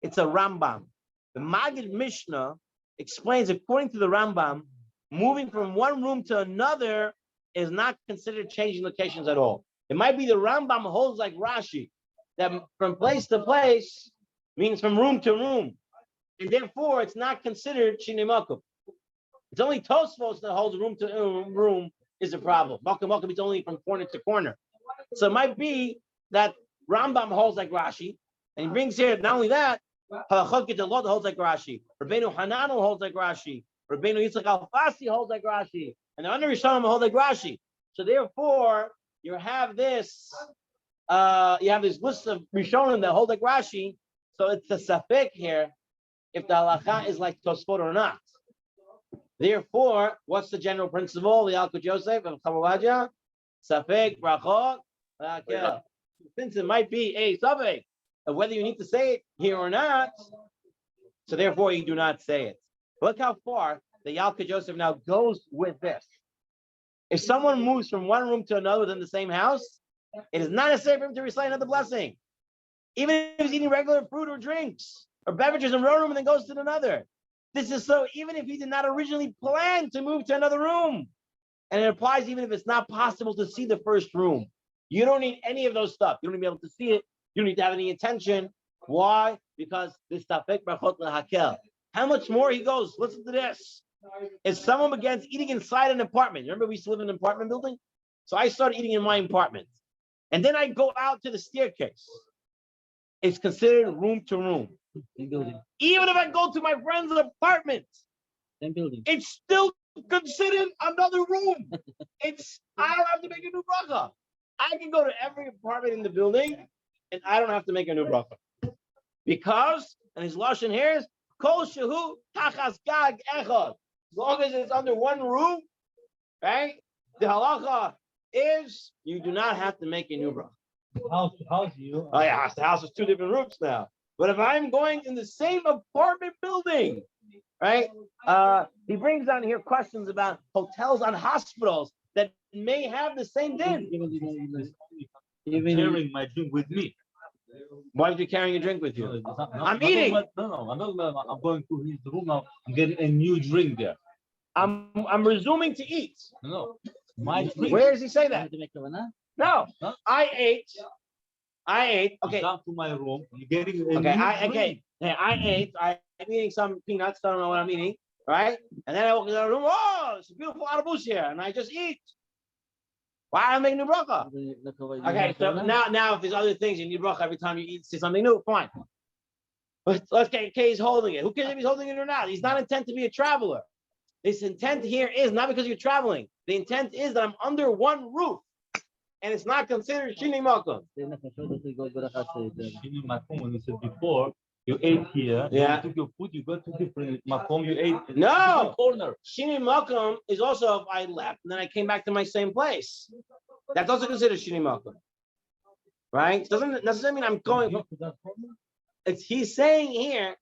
It's a Rambam. The Maggid Mishnah explains, according to the Rambam, moving from one room to another is not considered changing locations at all. It might be the Rambam holds like Rashi, that from place to place means from room to room, and therefore it's not considered Shinei Makom. It's only Tosfos that holds room to room is a problem. Makom is only from corner to corner. So it might be that Rambam holds like Rashi, and he brings here not only that, Halachot Gedolot holds like Rashi, Rabbeinu Hananu holds like Rashi, Rabbeinu Yitzchak Alfasi holds like Rashi, and the other Rishonim hold like Rashi. So therefore, you have this list of Rishonim that hold like Rashi. So it's a safek here if the halacha is like Tosfot or not. Therefore, what's the general principle? The Yalkut Yosef of Chavaladja, safek brachot. Since it might be a safek of whether you need to say it here or not, so therefore you do not say it. Look how far the Yalkut Yosef now goes with this. If someone moves from one room to another within the same house, it is not necessary for him to recite another blessing. Even if he's eating regular fruit or drinks or beverages in one room and then goes to another. This is so even if he did not originally plan to move to another room. And it applies even if it's not possible to see the first room. You don't need any of those stuff. You don't need to be able to see it. You don't need to have any intention. Why? Because this tafek brachot lehakel. How much more he goes? Listen to this. If someone begins eating inside an apartment, remember we used to live in an apartment building? So I started eating in my apartment. And then I go out to the staircase. It's considered room to room. Same building. Even if I go to my friend's apartment, Same building. it's still consider another room. I don't have to make a new bracha. I can go to every apartment in the building, and I don't have to make a new bracha. Because, and his lashon here is, kol shehu tachas gag echad. As long as it's under one roof, right? The halacha is you do not have to make a new bracha. House you. Oh yeah, the house is two different roofs now. But if I'm going in the same apartment building, right? He brings on here questions about hotels and hospitals that may have the same din. Even carrying my drink with me. Why are you carrying a drink with you? I'm eating. I'm going to his room now. I'm getting a new drink there. I'm resuming to eat. No, my drink. Where does he say that? No, Huh? I ate. Okay. Come to my room. You're getting a Okay. I ate. I'm eating some peanuts. Don't know what I'm eating. Right? And then I walk in the room. Oh, it's a beautiful arabus here, and I just eat. Why am I making new bracha? Okay, so now if there's other things you need bracha every time you eat, see something new, fine. But let's get he's holding it. Who cares if he's holding it or not? He's not intent to be a traveler. This intent here is not because you're traveling. The intent is that I'm under one roof, and it's not considered shini makom. Shini makom, when you said before, you ate here. Yeah. You took your food. You go to different makom. You ate. No. Corner. Shini makom is also if I left and then I came back to my same place. That's also considered shini makom, right? Doesn't necessarily mean I'm going. He's saying here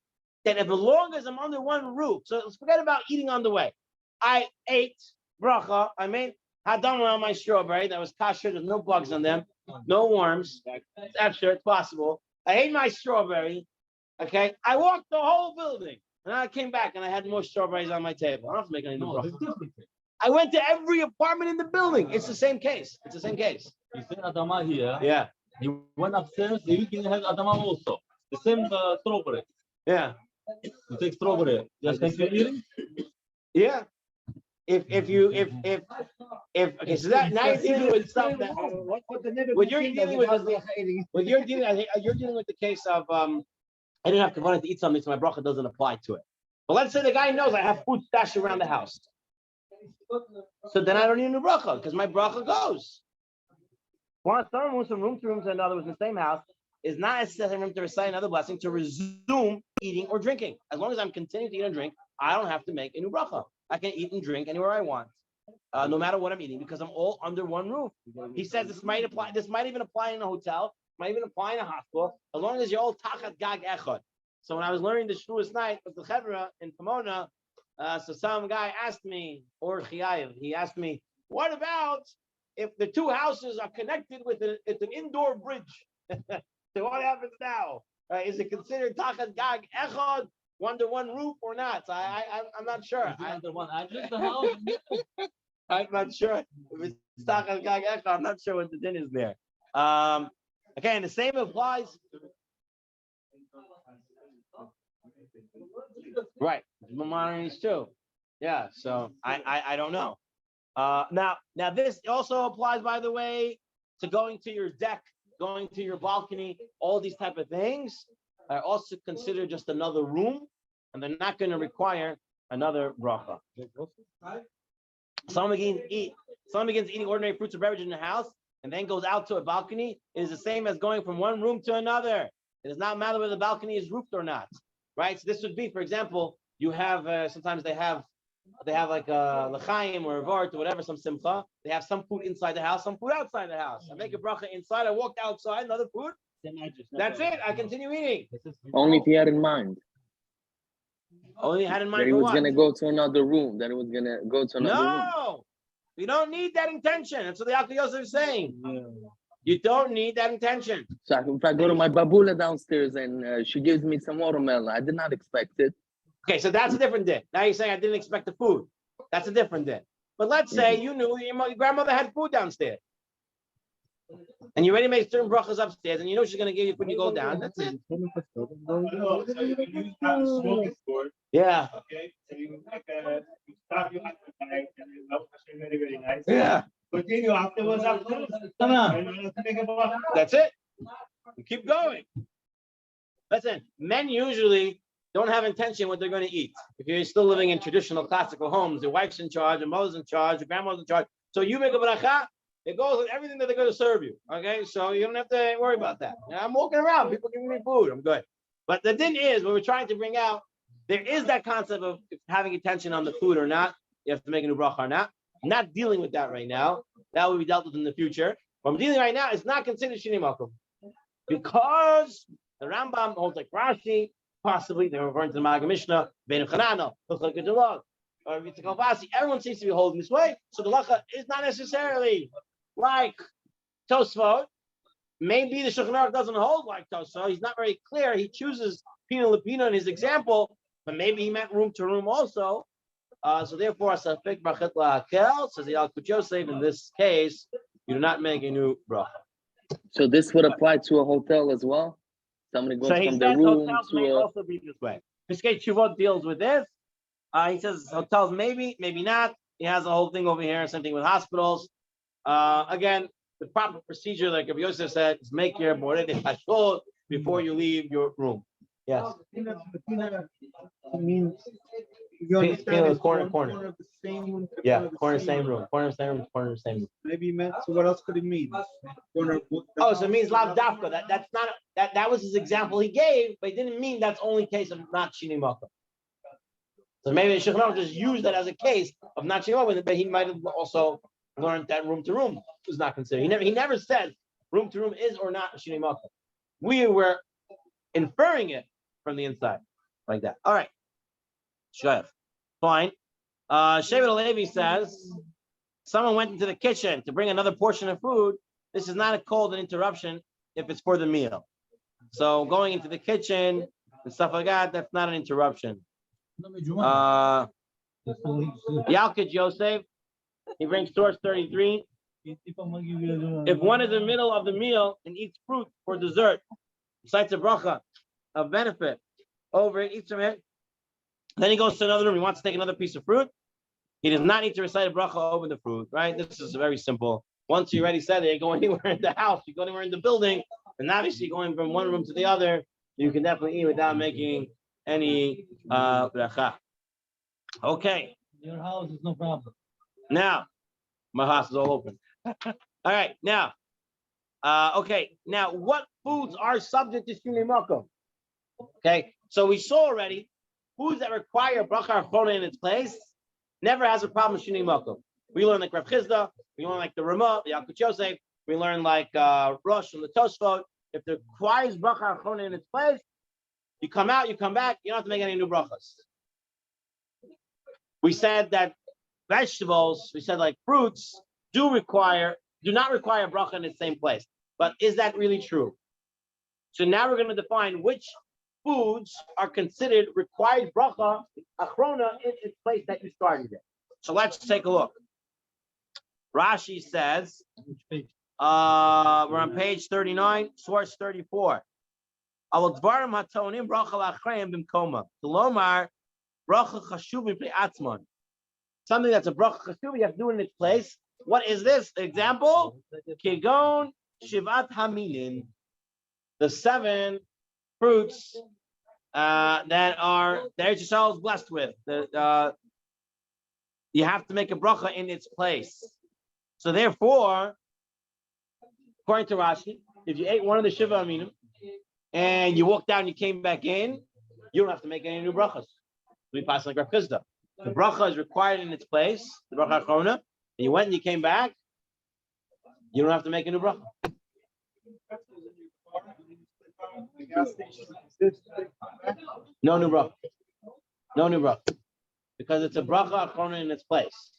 that as long as I'm under one roof, so let's forget about eating on the way. I ate bracha. I made hadam on my strawberry that was kosher. There's no bugs on them, no worms. It's extra. It's possible. I ate my strawberry. Okay, I walked the whole building, and I came back and I had more strawberries on my table. I don't have to make any new bracha. I went to every apartment in the building. It's the same case. It's the same case. You said adama here. Yeah. You went upstairs. You can have adama also. The same strawberry. Yeah. You take strawberry. Just continue eating. Yeah. If okay, so that now you're dealing with stuff that when you're dealing with the case of I didn't have kavanah to eat something, so my bracha doesn't apply to it. But let's say the guy knows I have food stashed around the house. So then I don't need a new bracha because my bracha goes. Once someone moves from room to room to another within the same house is not necessarily to recite another blessing to resume eating or drinking. As long as I'm continuing to eat and drink, I don't have to make a new bracha. I can eat and drink anywhere I want, no matter what I'm eating, because I'm all under one roof. He says this might apply. This might even apply in a hotel. Might even apply in a hospital. As long as you're all tachat gag echad. So when I was learning the shluas night with the chevra in Pomona, so some guy asked me, or Chiyayev, he asked me, what about if the two houses are connected with it's an indoor bridge? So what happens now? Is it considered tachat gag echad, under one roof or not? So I'm not sure. Under one address, the house. I'm not sure if it's tachat gag echad. I'm not sure what the din is there. Okay, and the same applies. Right, Maimonides too. Yeah, so I don't know. Now this also applies, by the way, to going to your deck, going to your balcony. All these type of things are also considered just another room, and they're not going to require another bracha. Someone begins eating ordinary fruits or beverages in the house, and then goes out to a balcony. It is the same as going from one room to another. It does not matter whether the balcony is roofed or not, right? So this would be, for example, you have sometimes they have like a l'chaim or a vart or whatever, some simcha. They have some food inside the house, some food outside the house. I make a bracha inside. I walked outside, another food. That's it. I continue eating. Only if he had in mind Only had in mind that he for was what? going to go to another room. That he was going to go to another room. No, you don't need that intention. That's what the Yaakov Yosef is saying. You don't need that intention. So if I go to my babula downstairs and she gives me some watermelon, I did not expect it. Okay, so that's a different day. Now you're saying I didn't expect the food. That's a different day. But let's say you knew your grandmother had food downstairs. And you already made certain brachas upstairs, and you know she's going to give you when you go down. That's it. Yeah. Okay. So you start your exercise and you love very, very nice. Yeah. Continue afterwards. That's it. You keep going. Listen, men usually don't have intention what they're going to eat. If you're still living in traditional classical homes, your wife's in charge, your mother's in charge, your grandmother's in charge. So you make a bracha, it goes with everything that they're going to serve you. Okay, so you don't have to worry about that. I'm walking around, people giving me food, I'm good. But the thing is, what we're trying to bring out, there is that concept of having attention on the food or not. You have to make a new bracha or not. I'm not dealing with that right now. That will be dealt with in the future. What I'm dealing right now is not considered shinei makom, because the Rambam holds like Rashi. Possibly they're referring to the Maggid Mishnah, Ben Chanana, or Yitzchak Vasi. Everyone seems to be holding this way. So the halacha is not necessarily like Tosfot. Maybe the Shulchan Aruch doesn't hold like Tosfot. He's not very clear. He chooses Pina Lepina in his example, but maybe he meant room to room also. So therefore, Safek Brachet La'akel, says the Yalkut Yosef, in this case, you do not make a new bracha. So this would apply to a hotel as well? Somebody goes So he from says the room hotels to may a... also be this way. Piskei Teshuvot deals with this. He says hotels maybe, maybe not. He has a whole thing over here. Same thing with hospitals. Again, the proper procedure, like Rabbi Yosef said, is make your borei hashot before you leave your room. Yes. Means you Pina understand is it's corner, one corner. of the same room. Yeah, corner same room. Corner same room. Corner same room. Maybe you meant. So what else could it mean? Corner. Oh, so it means lav dafka. That's not that was his example he gave, but it didn't mean that's only case of not shinei makom. So maybe the Shulchan Aruch just used that as a case of not shinei makom, but he might have also learned that room to room was not considered. He never said room to room is or not shinei makom. We were inferring it from the inside, like that. All right, Shayach. Fine. Shevet Levi says someone went into the kitchen to bring another portion of food. This is not called an interruption if it's for the meal. So going into the kitchen and stuff like that, that's not an interruption. Yalkut Yosef, he brings source 33. If one is in the middle of the meal and eats fruit for dessert, besides a bracha of benefit over it, eats from it, then he goes to another room. He wants to take another piece of fruit. He does not need to recite a bracha over the fruit, right? This is very simple. Once you already said it, you go anywhere in the house, you go anywhere in the building, and obviously going from one room to the other, you can definitely eat without making any bracha. Okay. Your house is no problem. Now, my house is all open. All right. Now, okay. Now, what foods are subject to shinei makom? Okay. So we saw already foods that require bracha achrona in its place never has a problem with shinei makom. We learn like Rav Chizda, we learn like the Ramah, the Yalkut Yosef, we learn like Rosh and the Tosfot. If it requires bracha achrona in its place, you come out, you come back, you don't have to make any new brachas. We said that vegetables, we said like fruits, do not require bracha in the same place. But is that really true? So now we're going to define which foods are considered required bracha achrona in its place that you started it. So let's take a look. Rashi says, we're on page 39, source 34. Something that's a bracha chashuv, you have to do it in its place. What is this? Example, Kigon Shivat Hamilin, the 7 fruits that Eretz Yisrael is blessed with. You have to make a bracha in its place. So therefore, according to Rashi, if you ate one of the Shiva Aminim and you walked out and you came back in, you don't have to make any new brachas. We pass like Rav Chizda. The bracha is required in its place, the bracha achrona, and you went and you came back, you don't have to make a new bracha. No new bracha. No new bracha. Because it's a bracha achrona in its place.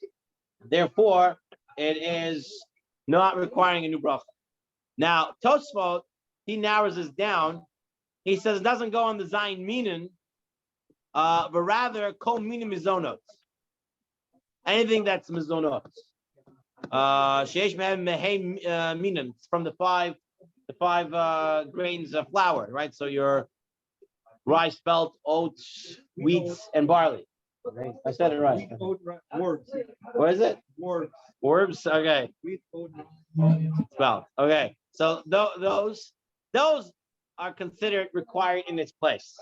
Therefore, it is not requiring a new bracha. Now, Tosfot, he narrows this down. He says it doesn't go on the Zayin Minin, but rather kol minim mizonot. Anything that's mizonot. Sheish mehem mehei minim, from the five grains of flour, right? So your rice, spelt, oats, wheats, and barley. Okay. I said it right. Words. What is it? Words. Words. Okay. Spelt. Okay. So those are considered required in its place.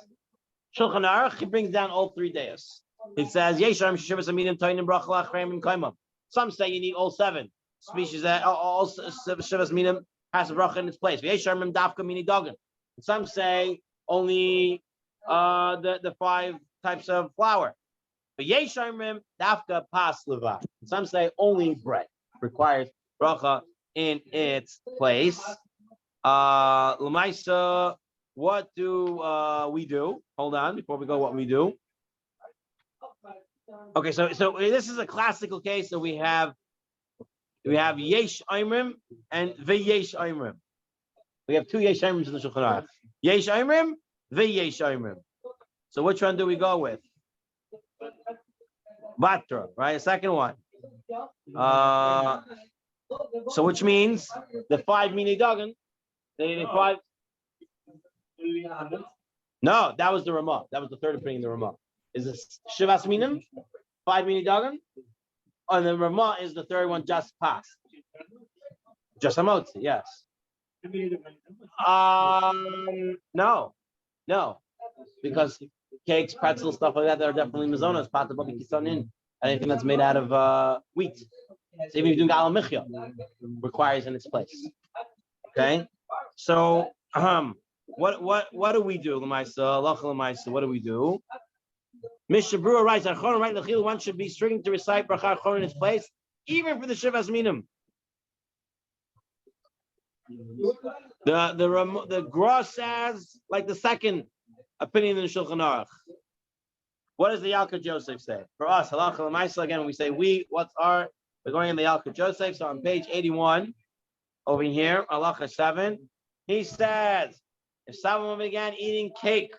Shulchan Aruch, he brings down all 3 days. It says Yesham Shivas Aminim Tainim Bracha Lachrayim and Kaimam. Some say you need all 7 species that all Shivas Aminim has a bracha in its place. Yesham Dafka Mini Dogan. Some say only the 5 types of flour. But Yesham Dafka Pas Levat. Some say only bread requires bracha in its place. Lamaisa, what do we do? Hold on, before we go, what we do. Okay, so this is a classical case. So we have Yesh Aimrim and Veyesh Aimrim. We have 2 Yesh Aimrims in the Shulchan Aruch. Yesh Aimrim, Veyesh Aimrim. So which one do we go with? Batra, right? The second one. So which means the 5 mini dagan. The 5. No, that was the Ramah. That was the third opinion, the Ramah. Is this Shivas Minim, 5 mini dagan? And the Ramah is the third one, just pas. Just hamotzi, yes. No, because cakes, pretzels, stuff like that are definitely mazonas, pata babi kisanin, anything that's made out of wheat. So even if you're doing galam michya, requires in its place. Okay, so what do we do, Lamaisa? What do we do? Mishnah Brewer writes, one should be stricken to recite bracha achron in its place, even for the Shivas Minim. The Gra says, like the second opinion in the Shulchan Aruch. What does the Yalkut Joseph say? For us, halacha l'maisa, again, when we say we're going in the Yalkut Joseph. So on page 81, over here, halacha 7, he says, if someone began eating cake,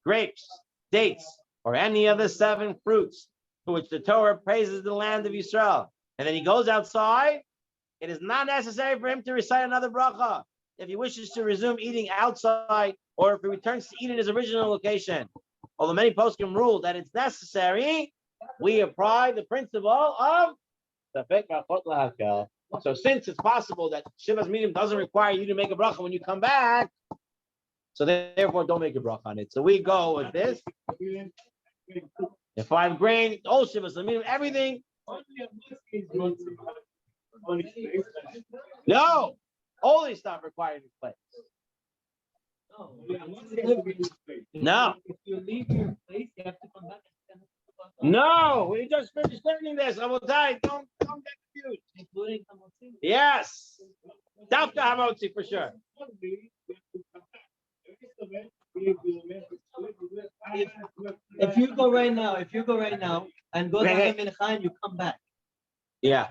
grapes, dates, or any of the 7 fruits for which the Torah praises the land of Yisrael, and then he goes outside, it is not necessary for him to recite another bracha if he wishes to resume eating outside, or if he returns to eat in his original location. Although many poskim rule that it's necessary, we apply the principle of safek brachot lahakel. So since it's possible that Shivas Minim doesn't require you to make a bracha when you come back, so therefore don't make a bracha on it. So we go with this. The 5 grain, all Shivas Minim, everything. No, only stuff required in place. No. If you leave your place, you have to come back. No, we just finished learning this. I will die. Don't get confused. Including hamotzi? Yes. Dafka hamotzi for sure. If you go right now and go to Okay. the mincha and you come back, Yeah.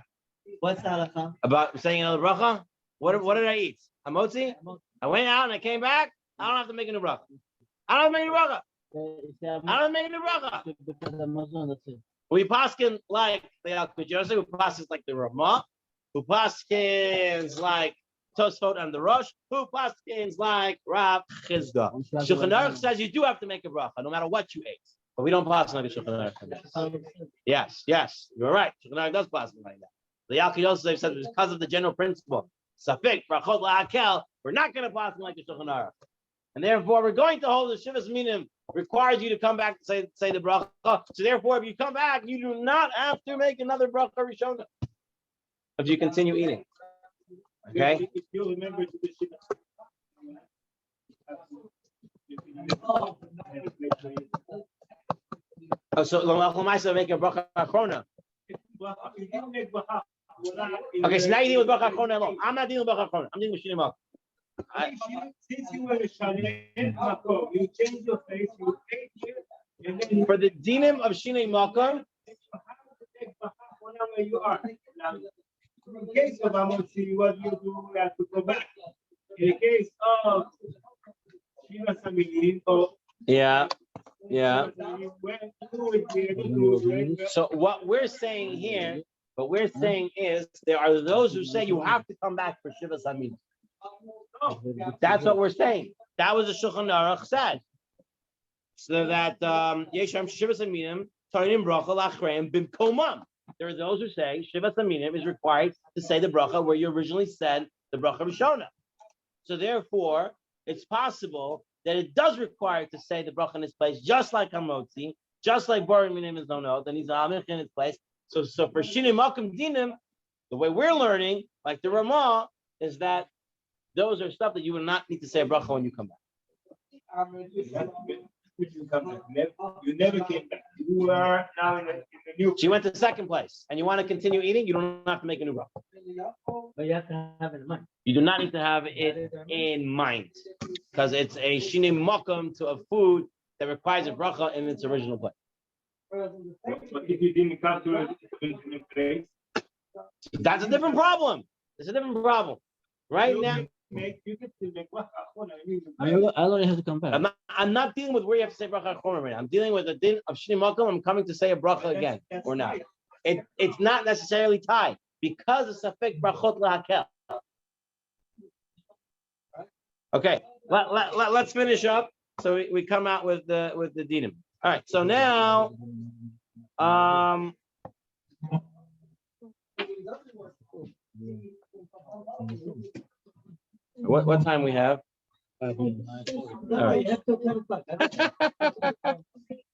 what's the halakha? About saying another bracha? What did I eat? Hamotzi? I went out and I came back. I don't have to make a new bracha. I don't have to make a new bracha. Because the Muslim, that's it. We paskin like the Yalkut Yosef, who passes like the Ramah, who paskins like Tosfot and the Rosh, who paskins like Rav Chizda. Shulchan Aruch says you do have to make a bracha, no matter what you ate. But we don't pass like a Shulchan Aruch. Yes, you're right. Shulchan Aruch does pass like that. The Yalkut Yosef said because of the general principle, Safik, Brachot La'akel, we're not going to pass like a Shulchan Aruch. And therefore, we're going to hold the Shivas Minim requires you to come back to say the bracha. So therefore, if you come back, you do not have to make another bracha rishona if you continue eating. Okay. If you remember to be Oh, so Lamaisa make a bracha achrona. Okay, so now you deal with bracha achrona alone. I'm not dealing with bracha achrona. I'm dealing with shinimah. Since you were a Shalem, you change your face, you ate here, and then For the dinim of Shinei Makom, whenever you are. Now, in case of Amotzi, what you do, you have to go back. In the case of Shiva Saminim, or yeah. when you would be able to. So what we're saying here, is there are those who say you have to come back for Shiva Samim. That's what we're saying. That was the Shulchan Aruch said. So that Yesham Shiva Saminim, Tainim Bracha Lachreim Bimkomam. There are those who say Shiva Saminim is required to say the bracha where you originally said the bracha Rishona. So therefore, it's possible that it does require to say the bracha in its place, just like Hamotzi, just like Borim Minim is no no, then he's Amich in his place. So for Shinui Makom Dinim, the way we're learning, like the Ramah, is that those are stuff that you will not need to say a bracha when you come back. You never came back. You are now in the new. So you went to second place and you want to continue eating, you don't have to make a new bracha. But you have to have it in mind. You do not need to have it in mind because it's a Shinui Makom to a food that requires a bracha in its original place. But if you didn't come to a new place, That's a different problem. It's a different problem. Right now, you can still make bracha. I only have to come back. I'm not dealing with where you have to say bracha chomer right now. I'm dealing with the din of Shinui Makom. I'm coming to say a bracha again or not. It's not necessarily tied because it's a fake brachot lahakel. Okay, let's finish up. So we come out with the dinim. All right. So now, what time we have? All right.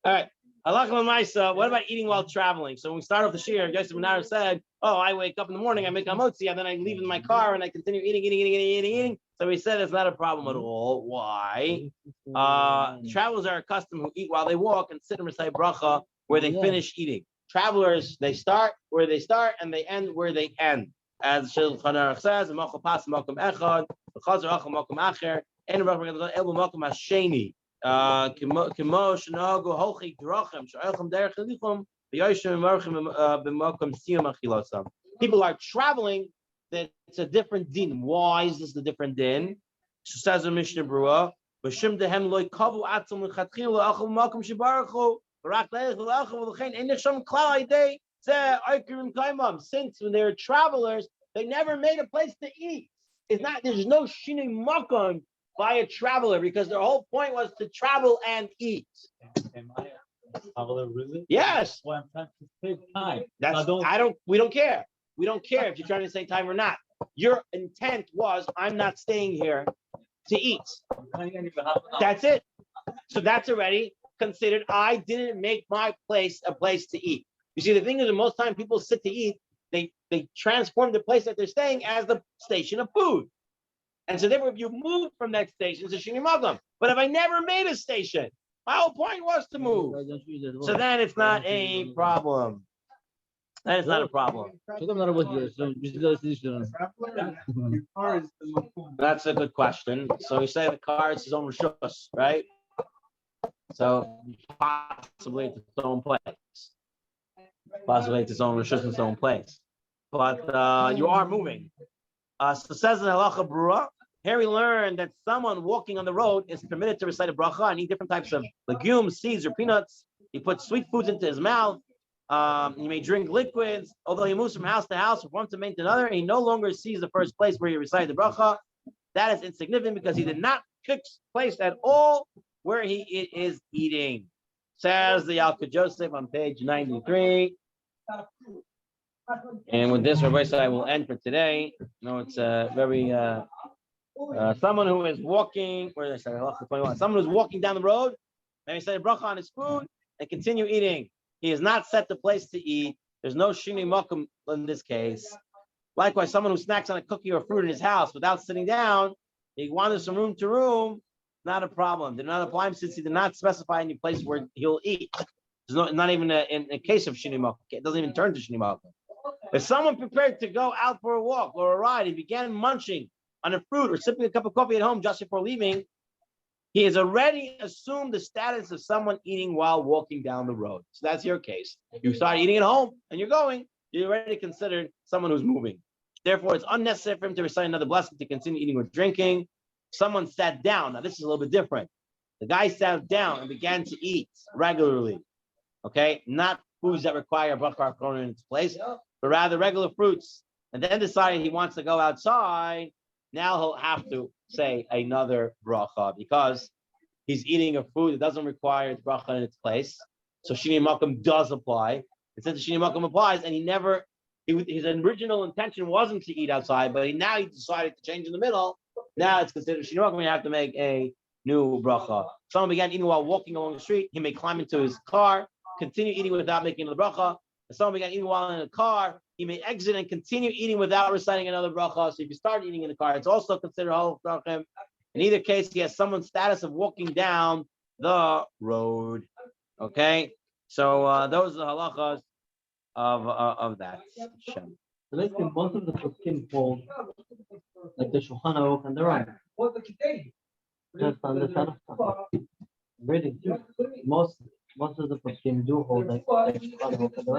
All right. Halakha l'maisa. What about eating while traveling? So when we start off the shir, Yosef Menar said, "Oh, I wake up in the morning, I make hamotzi, and then I leave in my car and I continue eating." So he said it's not a problem at all. Why? Travelers are accustomed who eat while they walk and sit and recite bracha where they finish eating. Travelers, they start where they start and they end where they end. As Shul Chan Aruch says, "Makom pas makom echad, v'chazer achal makom acher, ein bracha el makom hasheni." Kimo shnagu hochi drachem sh'ochem derech lichum v'yoshim marchim b'makom siyum achilosam. People are traveling. That it's a different din. Why is this the different din? So says the Mishnah Berurah, "V'shim dehem loy kavu atzum l'chatchil l'achol makom shebaruchu v'rak leich l'achol v'lechein ein nechsham klal idei zeh oikerim kaimam." Since when they were travelers, they never made a place to eat. It's not. There's no shinui makom by a traveler because their whole point was to travel and eat. Yes. Well, I'm trying to save time. That's we don't care. We don't care if you're trying to save time or not. Your intent was, I'm not staying here to eat. That's it. So that's already considered, I didn't make my place a place to eat. You see, the thing is that most time people sit to eat, they transform the place that they're staying as the station of food. And so therefore, if you move from that station to Shinui Makom, but if I never made a station, my whole point was to move. So then it's not a problem. Then it's not a problem. That's a good question. So we say the car is his own rishus, right? So possibly it's its own place. Possibly it's its own rishus in its own place. But you are moving. So says in Halacha Berurah, here we learn that someone walking on the road is permitted to recite a bracha and eat different types of legumes, seeds, or peanuts. He puts sweet foods into his mouth. He may drink liquids. Although he moves from house to house, from one domain to another, and he no longer sees the first place where he recited the bracha. That is insignificant because he did not fix place at all where he is eating. Says the Yalkut Joseph on page 93. And with this, Rabbi said I will end for today. No, it's very someone who is walking. Where did I say? Someone who's walking down the road, and he said a bracha on his food and continue eating. He is not set the place to eat. There's no shinui makom in this case. Likewise, someone who snacks on a cookie or fruit in his house without sitting down, he wanders from room to room. Not a problem. Did not apply him since he did not specify any place where he'll eat. There's not even in a case of shinui makom. It doesn't even turn to shinui makom. If someone prepared to go out for a walk or a ride, he began munching on a fruit or sipping a cup of coffee at home just before leaving, he has already assumed the status of someone eating while walking down the road. So that's your case. You start eating at home and you're already considered someone who's moving. Therefore, it's unnecessary for him to recite another blessing to continue eating or drinking. Someone sat down. Now, this is a little bit different. The guy sat down and began to eat regularly. Okay? Not foods that require bracha achronin in its place, but rather regular fruits. And then decided he wants to go outside. Now he'll have to say another bracha because he's eating a food that doesn't require bracha in its place. So shinui makom does apply. And since shinui makom applies, and his original intention wasn't to eat outside, but now he decided to change in the middle. Now it's considered shinui makom. You have to make a new bracha. Someone began eating while walking along the street. He may climb into his car continue eating without making the bracha. If someone began eating while in a car, he may exit and continue eating without reciting another bracha. So if you start eating in the car, it's also considered halal for him. In either case, he has someone's status of walking down the road. Okay, so those are the halachas of that. Shem. So basically, most of the poskim hold like the Shulchan Aruch and the Rambam. Just understand. Reading too. Most of the poskim do hold like Shulchan Aruch and the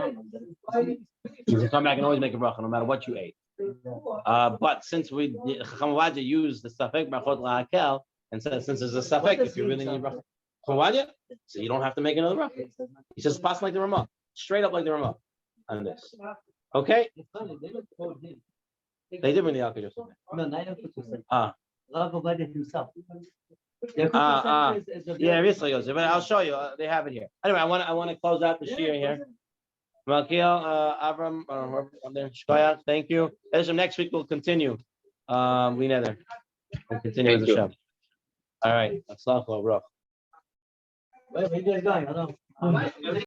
Rambam. You can come back and always make a bracha, no matter what you ate. But since Chacham used the safek brachot la'akel, and since there's a safek, if you really need bracha, Chacham so you don't have to make another bracha. He says pass like the Ramah, straight up like the Ramah on this. Okay? They did bring the Alka Joseph. No, not Yosef. Ah. Rav Ovadia himself. Yeah, recently goes, but I'll show you. They have it here. Anyway, I want to close out the shir here. Malkiel, Avram, Shkoyach, thank you. Next week we'll continue. We nether. We'll continue with the show. All right. Where are you guys going? I don't know.